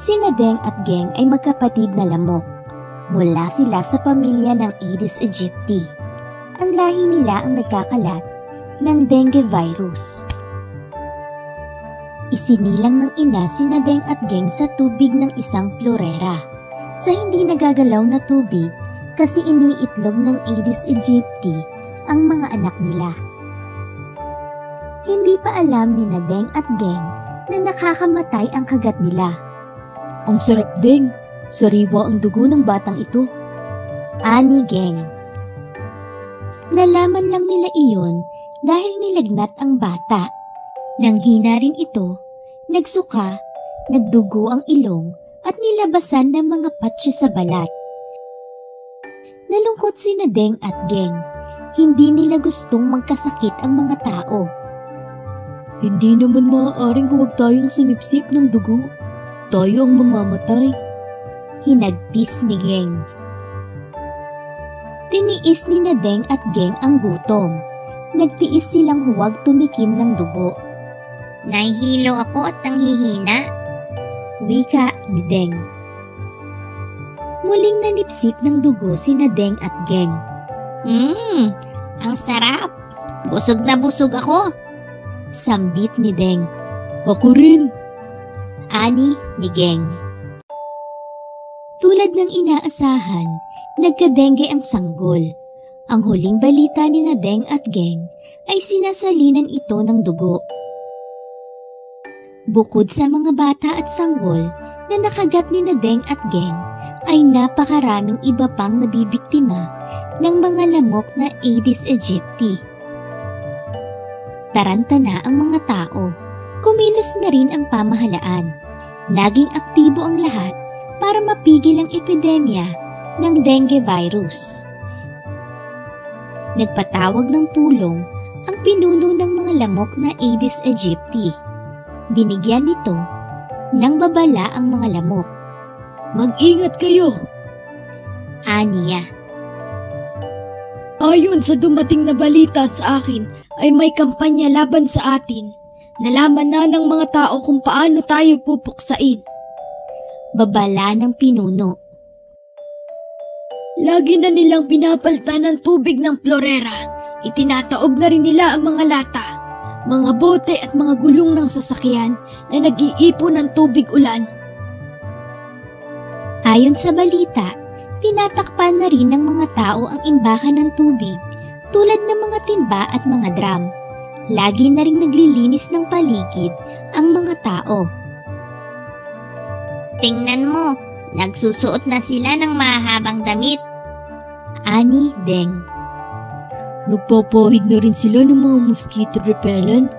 Sina Deng at Geng ay magkapatid na lamok. Mula sila sa pamilya ng Aedes aegypti. Ang lahi nila ang nagkakalat ng dengue virus. Isinilang ng ina sina Deng at Geng sa tubig ng isang florera. Sa hindi nagagalaw na tubig kasi iniitlog ng Aedes aegypti ang mga anak nila. Hindi pa alam ni Deng at Geng na nakakamatay ang kagat nila. Ang sarap, Deng. Sariwa ang dugo ng batang ito. Ani Geng. Nalaman lang nila iyon dahil nilagnat ang bata. Nang hina rin ito, nagsuka, nagdugo ang ilong at nilabasan ng mga patsi sa balat. Nalungkot sina Deng at Geng. Hindi nila gustong magkasakit ang mga tao. Hindi naman maaaring huwag tayong sumipsip ng dugo. Tayo ang mamamatay. Hinagpis ni Geng. Tiniis ni Deng at Geng ang gutom. Nagtiis silang huwag tumikim ng dugo. Nahihilo ako at nanghihina. Wika ni Deng. Muling nanipsip ng dugo sina Deng at Geng. Ang sarap. Busog na busog ako. Sambit ni Deng. Ako rin. Ani ni Geng. Tulad ng inaasahan, nagka-dengue ang sanggol. Ang huling balita ni Deng at Geng ay sinasalinan ito ng dugo. Bukod sa mga bata at sanggol na nakagat ni Deng at Geng, ay napakaraming iba pang nabibiktima ng mga lamok na Aedes aegypti. Taranta na ang mga tao. Kumilos na rin ang pamahalaan. Naging aktibo ang lahat para mapigil ang epidemya ng dengue virus. Nagpatawag ng pulong ang pinuno ng mga lamok na Aedes aegypti. Binigyan nito ng babala ang mga lamok. Mag-ingat kayo. Aniya. Ayon sa dumating na balita sa akin ay may kampanya laban sa atin. Nalaman na ng mga tao kung paano tayo pupuksain. Babala ng pinuno. Lagi na nilang pinapalitan ng tubig ng florera. Itinataob na rin nila ang mga lata, mga bote at mga gulong ng sasakyan na nag-iipon ng tubig ulan. Ayon sa balita, tinatakpan na rin ng mga tao ang imbakan ng tubig tulad ng mga timba at mga drum. Lagi na rin naglilinis ng paligid ang mga tao. Tingnan mo, nagsusuot na sila ng mahabang damit. Ani Deng. Nagpapahid na rin sila ng mga mosquito repellent.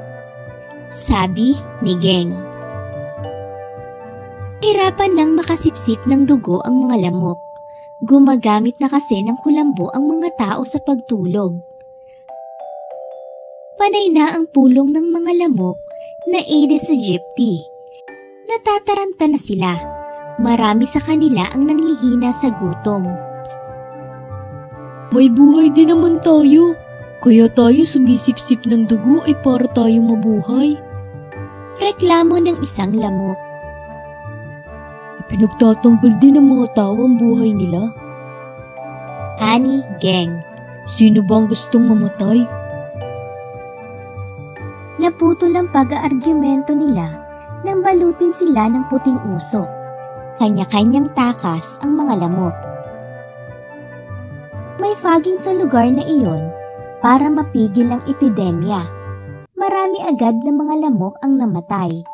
Sabi ni Geng. Hirapan nang makasipsip ng dugo ang mga lamok. Gumagamit na kasi ng kulambo ang mga tao sa pagtulog. Panay na ang pulong ng mga lamok na Aedes aegypti. Natataranta na sila. Marami sa kanila ang nanghihina sa gutom. May buhay din naman tayo. Kaya tayo sumisipsip ng dugo ay para tayong mabuhay. Reklamo ng isang lamok. Pinagtatanggol din ng mga tao ang buhay nila. Ani Geng. Sino bang gustong mamatay? Naputol ang pag-aargumento nila nang balutin sila ng puting usok. Kanya-kanyang takas ang mga lamok. May fogging sa lugar na iyon para mapigil ang epidemya. Marami agad na mga lamok ang namatay.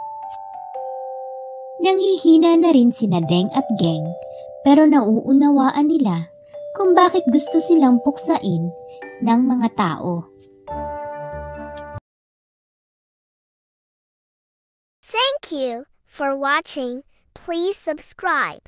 Nanghihina na rin sina Deng at Geng pero nauunawaan nila kung bakit gusto silang puksain ng mga tao. Thank you for watching. Please subscribe.